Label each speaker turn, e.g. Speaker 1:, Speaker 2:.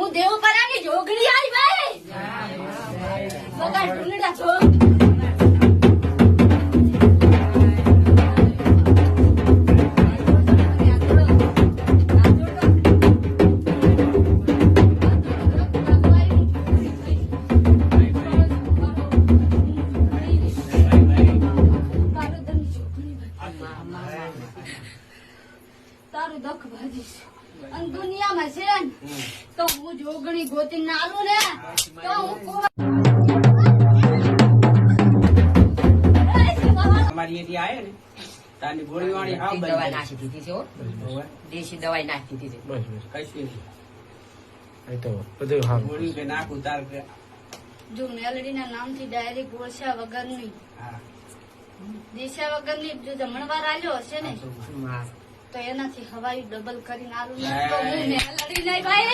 Speaker 1: હું દેવપરાની જોગણી આવી ભાઈ બગા ઢૂંઢડા છો તારું દખ ભાજીશ અને દુનિયામાં છે ને તો હું જોગણી ગોતી ના આલું ને તો હું
Speaker 2: અમારી એથી આયે ને તાની ગોળી વાળી હાવ
Speaker 3: દવા નાખી દીધી છે હો. દેશી દવાઈ નાખી દીધી છે.
Speaker 2: કઈ
Speaker 4: એ તો બધું હા
Speaker 2: ગોળી કે નાખું તાર કે
Speaker 1: જો મેલડી ના નામથી ડાયરેક્ટ ગોળશા વગરની
Speaker 2: હા
Speaker 1: દિશા વગરની જો જમણવાર આલ્યો હશે ને
Speaker 3: હા.
Speaker 1: તો એનાથી હવાઈ ડબલ કરીને આલું ને તો હું મેલડી નહીં ભાઈ